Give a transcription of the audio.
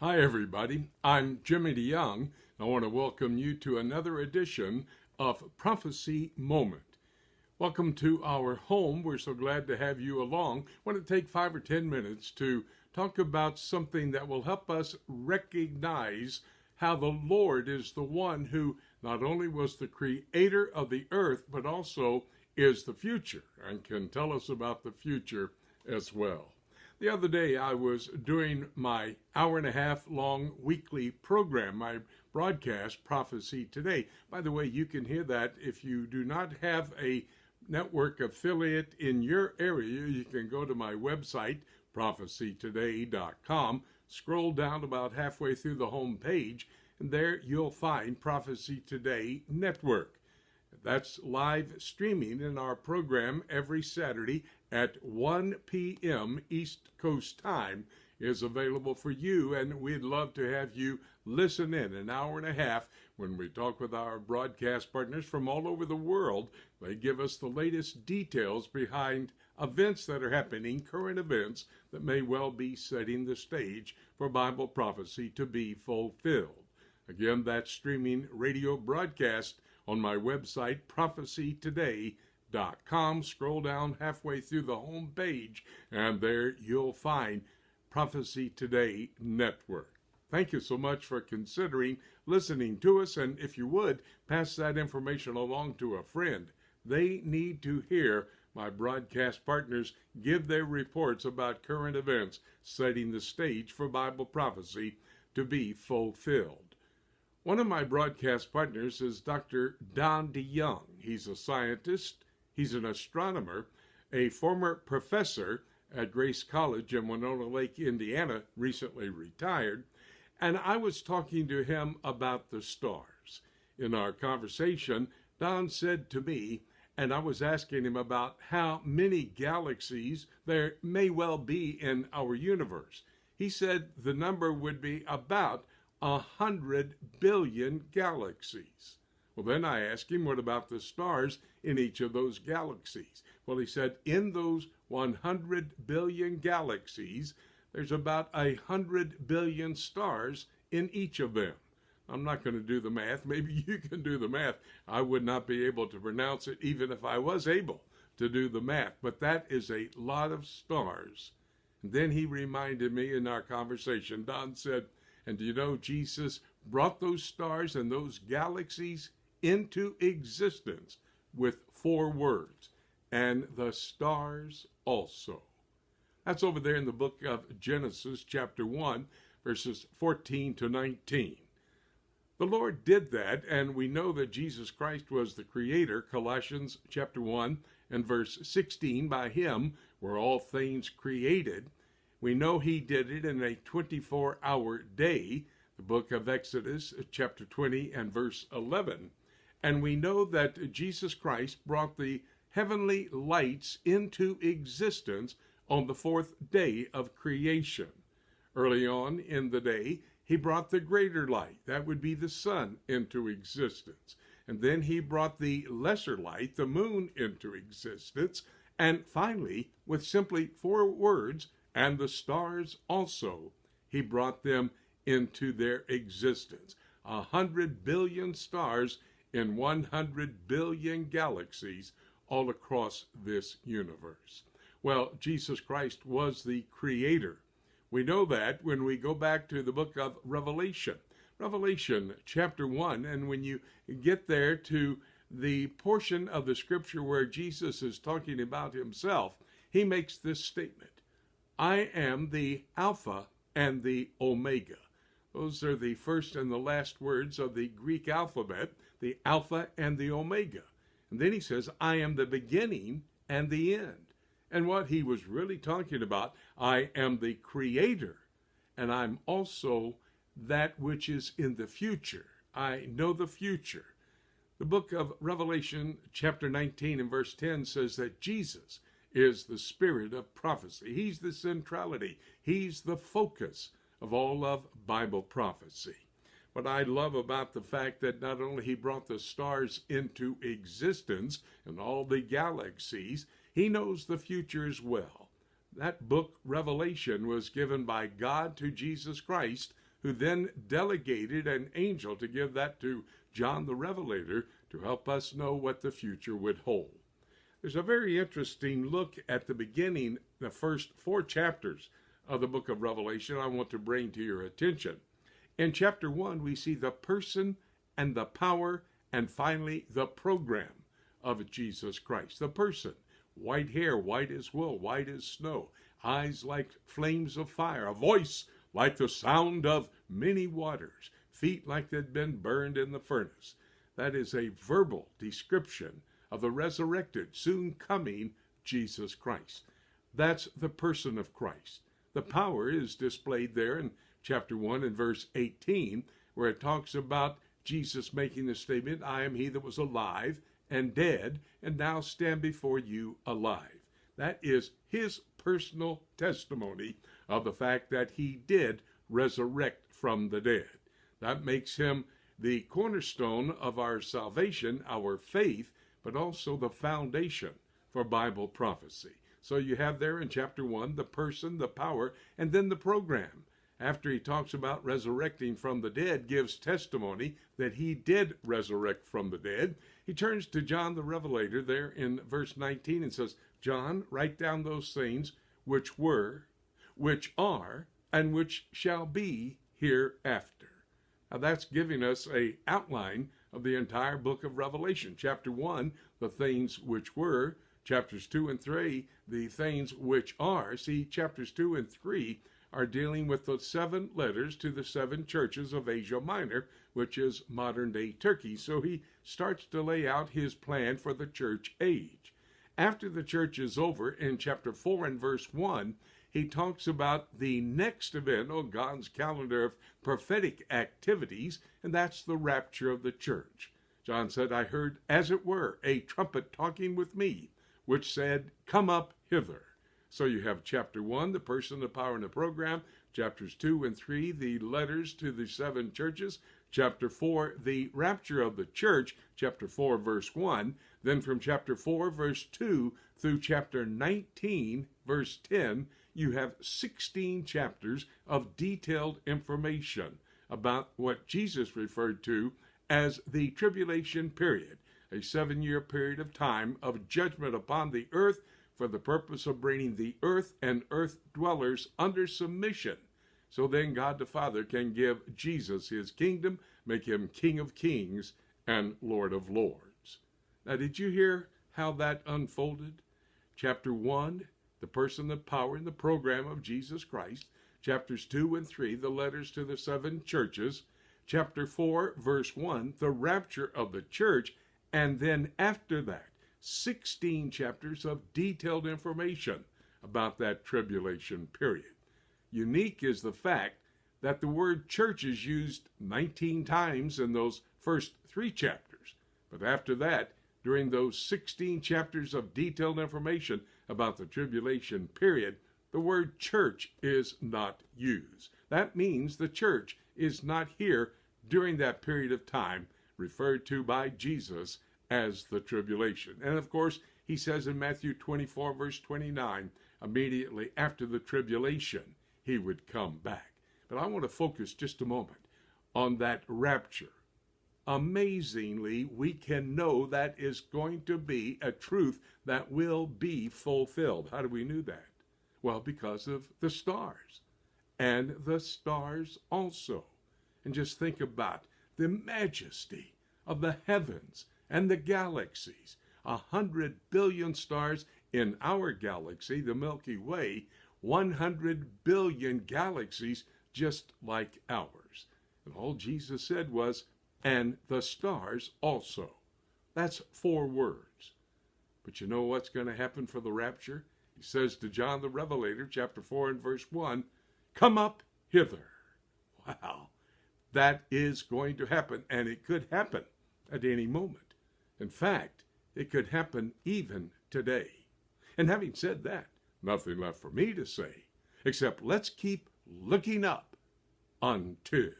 Hi, everybody. I'm Jimmy DeYoung. I want to welcome you to another edition of Prophecy Moment. Welcome to our home. We're so glad to have you along. I want to take 5 or 10 minutes to talk about something that will help us recognize how the Lord is the one who not only was the creator of the earth, but also is the future and can tell us about the future as well. The other day, I was doing my hour-and-a-half long weekly program, my broadcast, Prophecy Today. By the way, you can hear that if you do not have a network affiliate in your area. You can go to my website, prophecytoday.com, scroll down about halfway through the home page, and there you'll find Prophecy Today Network. That's live streaming in our program every Saturday at 1 p.m. East Coast time is available for you, and we'd love to have you listen in an hour and a half when we talk with our broadcast partners from all over the world. They give us the latest details behind events that are happening, current events that may well be setting the stage for Bible prophecy to be fulfilled. Again, that's streaming radio broadcast on my website, prophecytoday.com. Scroll down halfway through the home page, and there you'll find Prophecy Today Network. Thank you so much for considering listening to us, and if you would, pass that information along to a friend. They need to hear my broadcast partners give their reports about current events, setting the stage for Bible prophecy to be fulfilled. One of my broadcast partners is Dr. DeYoung. He's a scientist, he's an astronomer, a former professor at Grace College in Winona Lake, Indiana, recently retired, and I was talking to him about the stars. In our conversation, Don said to me, and I was asking him about how many galaxies there may well be in our universe. He said the number would be about 100 billion galaxies. Well, then I asked him, what about the stars in each of those galaxies? Well, he said, in those 100 billion galaxies, there's about 100 billion stars in each of them. I'm not going to do the math. Maybe you can do the math. I would not be able to pronounce it even if I was able to do the math. But that is a lot of stars. And then he reminded me in our conversation, Don said, and do you know Jesus brought those stars and those galaxies into existence with 4 words, and the stars also. That's over there in the book of Genesis, chapter 1, verses 14 to 19. The Lord did that, and we know that Jesus Christ was the creator. Colossians chapter 1 and verse 16, by him were all things created. We know he did it in a 24-hour day, the book of Exodus, chapter 20 and verse 11. And we know that Jesus Christ brought the heavenly lights into existence on the 4th day of creation. Early on in the day, he brought the greater light, that would be the sun, into existence. And then he brought the lesser light, the moon, into existence. And finally, with simply 4 words, and the stars also, he brought them into their existence. 100 billion stars in 100 billion galaxies all across this universe. Well, Jesus Christ was the creator. We know that when we go back to the book of Revelation. Revelation chapter 1, and when you get there to the portion of the scripture where Jesus is talking about himself, he makes this statement. I am the Alpha and the Omega. Those are the first and the last words of the Greek alphabet, the Alpha and the Omega. And then he says, I am the beginning and the end. And what he was really talking about, I am the creator, and I'm also that which is in the future. I know the future. The book of Revelation, chapter 19 and verse 10 says that Jesus is the spirit of prophecy. He's the centrality. He's the focus of all of Bible prophecy. What I love about the fact that not only he brought the stars into existence and all the galaxies, he knows the future as well. That book, Revelation, was given by God to Jesus Christ who then delegated an angel to give that to John the Revelator to help us know what the future would hold. There's a very interesting look at the beginning, the first 4 chapters of the book of Revelation I want to bring to your attention. In chapter 1, we see the person and the power and finally the program of Jesus Christ. The person, white hair, white as wool, white as snow, eyes like flames of fire, a voice like the sound of many waters, feet like they'd been burned in the furnace. That is a verbal description of the resurrected, soon coming Jesus Christ. That's the person of Christ. The power is displayed there in chapter 1 and verse 18, where it talks about Jesus making the statement, I am he that was alive and dead, and now stand before you alive. That is his personal testimony of the fact that he did resurrect from the dead. That makes him the cornerstone of our salvation, our faith, but also the foundation for Bible prophecy. So you have there in chapter 1 the person, the power, and then the program. After he talks about resurrecting from the dead, gives testimony that he did resurrect from the dead, he turns to John the Revelator there in verse 19 and says, John, write down those things which were, which are, and which shall be hereafter. Now that's giving us an outline of the entire book of Revelation. Chapter 1, the things which were. Chapters 2 and 3, the things which are. See, chapters 2 and 3 are dealing with the 7 letters to the 7 churches of Asia Minor, which is modern-day Turkey. So he starts to lay out his plan for the church age. After the church is over, in chapter 4 and verse 1, he talks about the next event on God's calendar of prophetic activities, and that's the rapture of the church. John said, I heard, as it were, a trumpet talking with me, which said, come up hither. So you have chapter 1, the person, the power, and the program. Chapters 2 and 3, the letters to the 7 churches. Chapter 4, the rapture of the church. Chapter 4, verse 1. Then from chapter 4, verse 2, through chapter 19, verse 10, you have 16 chapters of detailed information about what Jesus referred to as the tribulation period, a 7-year period of time of judgment upon the earth for the purpose of bringing the earth and earth dwellers under submission. So then God the Father can give Jesus his kingdom, make him King of Kings and Lord of Lords. Now, did you hear how that unfolded? Chapter 1, the person, the power, and the program of Jesus Christ. Chapters 2 and 3, the letters to the 7 churches. Chapter 4, verse 1, the rapture of the church. And then after that, 16 chapters of detailed information about that tribulation period. Unique is the fact that the word church is used 19 times in those first 3 chapters. But after that, during those 16 chapters of detailed information about the tribulation period, the word church is not used. That means the church is not here during that period of time referred to by Jesus as the tribulation. And of course, he says in Matthew 24, verse 29, immediately after the tribulation, he would come back. But I want to focus just a moment on that rapture. Amazingly, we can know that is going to be a truth that will be fulfilled. How do we know that? Well, because of the stars. And the stars also. And just think about the majesty of the heavens and the galaxies. 100 billion stars in our galaxy, the Milky Way, 100 billion galaxies just like ours. And all Jesus said was, and the stars also. That's 4 words. But you know what's going to happen for the rapture? He says to John the Revelator, chapter 4 and verse 1, come up hither. Wow, that is going to happen, and it could happen at any moment. In fact, it could happen even today. And having said that, nothing left for me to say, except let's keep looking up until